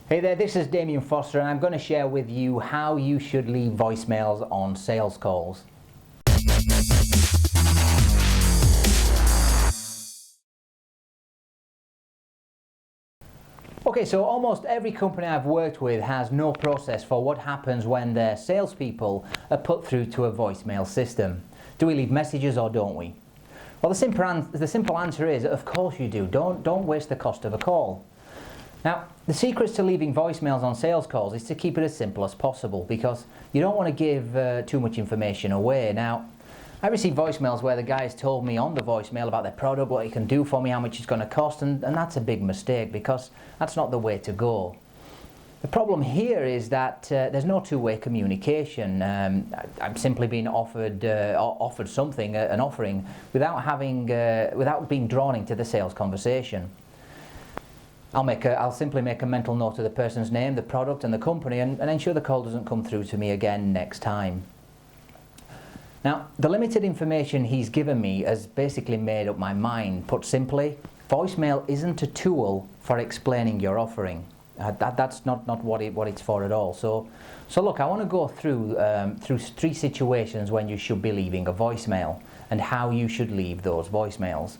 Hey there, this is Damien Foster and I'm going to share with you how you should leave voicemails on sales calls. Okay, so almost every company I've worked with has no process for what happens when their salespeople are put through to a voicemail system. Do we leave messages or don't we? Well, the simple answer is, of course you do. Don't waste the cost of a call. Now, the secret to leaving voicemails on sales calls is to keep it as simple as possible because you don't want to give too much information away. Now, I received voicemails where the guys told me on the voicemail about their product, what it can do for me, how much it's going to cost, and that's a big mistake because that's not the way to go. The problem here is that there's no two-way communication. I'm simply being offered something, an offering, without being drawn into the sales conversation. I'll simply make a mental note of the person's name, the product and the company and ensure the call doesn't come through to me again next time. Now, the limited information he's given me has basically made up my mind. Put simply, voicemail isn't a tool for explaining your offering. That's not what it's for at all. So look, I want to go through three situations when you should be leaving a voicemail and how you should leave those voicemails.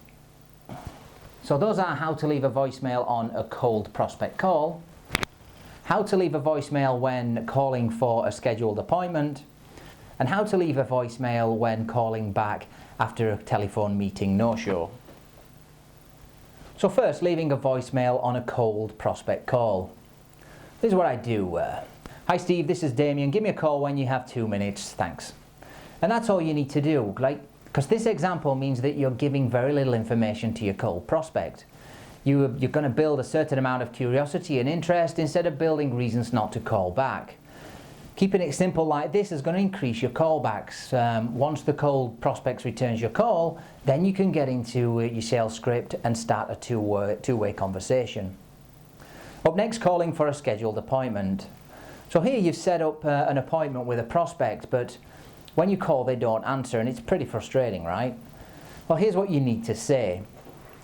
So those are how to leave a voicemail on a cold prospect call, how to leave a voicemail when calling for a scheduled appointment, and how to leave a voicemail when calling back after a telephone meeting no-show. So first, leaving a voicemail on a cold prospect call. This is what I do. Hi Steve, this is Damien. Give me a call when you have 2 minutes, thanks. And that's all you need to do. Because this example means that you're giving very little information to your cold prospect. You're going to build a certain amount of curiosity and interest instead of building reasons not to call back. Keeping it simple like this is going to increase your callbacks. Once the cold prospect returns your call, then you can get into your sales script and start a two-way conversation. Up next, calling for a scheduled appointment. So here you've set up an appointment with a prospect, but when you call, they don't answer, and it's pretty frustrating, right? Well, here's what you need to say.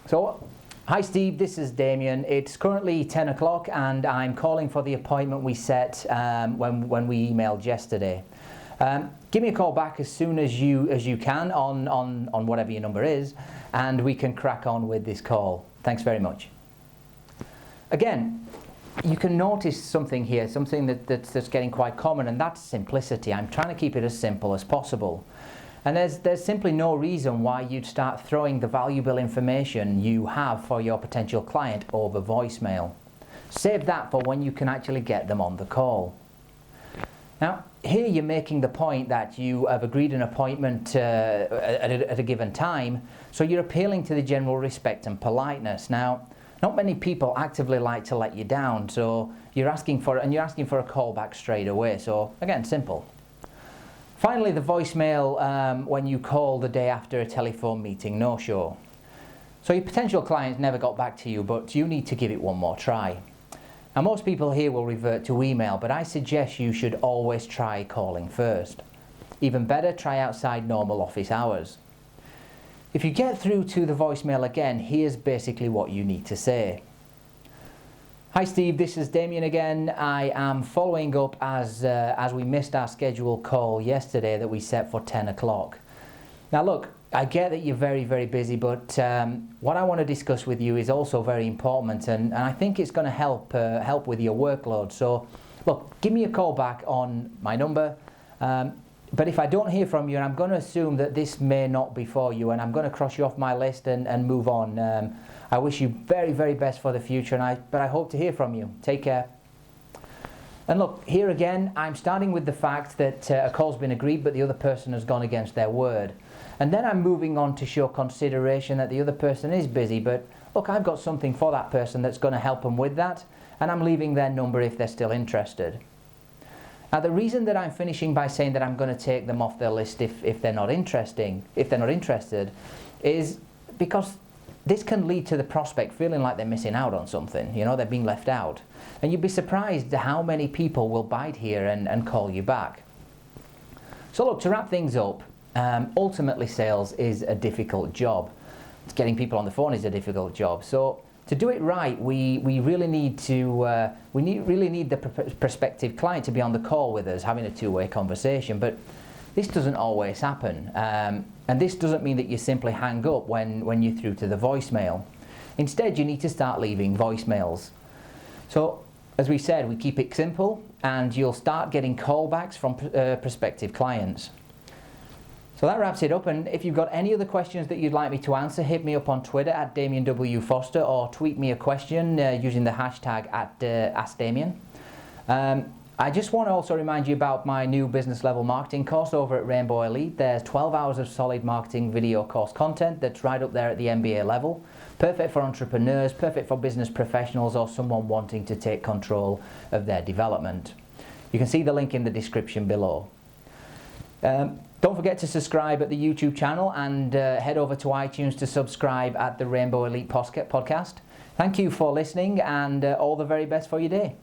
So, hi Steve, this is Damien. It's currently 10 o'clock and I'm calling for the appointment we set when we emailed yesterday. Give me a call back as soon as you can on whatever your number is, and we can crack on with this call. Thanks very much. Again, you can notice something here, something that's getting quite common, and that's simplicity. I'm trying to keep it as simple as possible. And there's simply no reason why you'd start throwing the valuable information you have for your potential client over voicemail. Save that for when you can actually get them on the call. Now, here you're making the point that you have agreed an appointment at a given time, so you're appealing to the general respect and politeness. Now, not many people actively like to let you down, so you're asking for a call back straight away. So again, simple. Finally, the voicemail when you call the day after a telephone meeting no-show. So your potential client never got back to you, but you need to give it one more try. Now, most people here will revert to email, but I suggest you should always try calling first. Even better, try outside normal office hours. If you get through to the voicemail again, here's basically what you need to say. Hi Steve, this is Damien again. I am following up as we missed our scheduled call yesterday that we set for 10 o'clock. Now look, I get that you're very, very busy, but what I want to discuss with you is also very important, and I think it's going to help with your workload. So look, give me a call back on my number. But if I don't hear from you, and I'm going to assume that this may not be for you, and I'm going to cross you off my list and move on. I wish you very, very best for the future, but I hope to hear from you. Take care. And look, here again, I'm starting with the fact that a call's been agreed, but the other person has gone against their word. And then I'm moving on to show consideration that the other person is busy, but look, I've got something for that person that's going to help them with that, and I'm leaving their number if they're still interested. Now, the reason that I'm finishing by saying that I'm going to take them off their list if they're not interested, is because this can lead to the prospect feeling like they're missing out on something. You know, they're being left out. And you'd be surprised how many people will bite here and call you back. So look, to wrap things up, ultimately sales is a difficult job. Getting people on the phone is a difficult job. So to do it right, we really need to really need the prospective client to be on the call with us, having a two-way conversation. But this doesn't always happen, and this doesn't mean that you simply hang up when you're through to the voicemail. Instead, you need to start leaving voicemails. So, as we said, we keep it simple, and you'll start getting callbacks from prospective clients. So that wraps it up, and if you've got any other questions that you'd like me to answer, hit me up on Twitter at Damien W. Foster, or tweet me a question using the hashtag at AskDamien. I just want to also remind you about my new business level marketing course over at Rainbow Elite. There's 12 hours of solid marketing video course content that's right up there at the MBA level. Perfect for entrepreneurs, perfect for business professionals, or someone wanting to take control of their development. You can see the link in the description below. Don't forget to subscribe at the YouTube channel, and head over to iTunes to subscribe at the Rainbow Elite podcast. Thank you for listening, and all the very best for your day.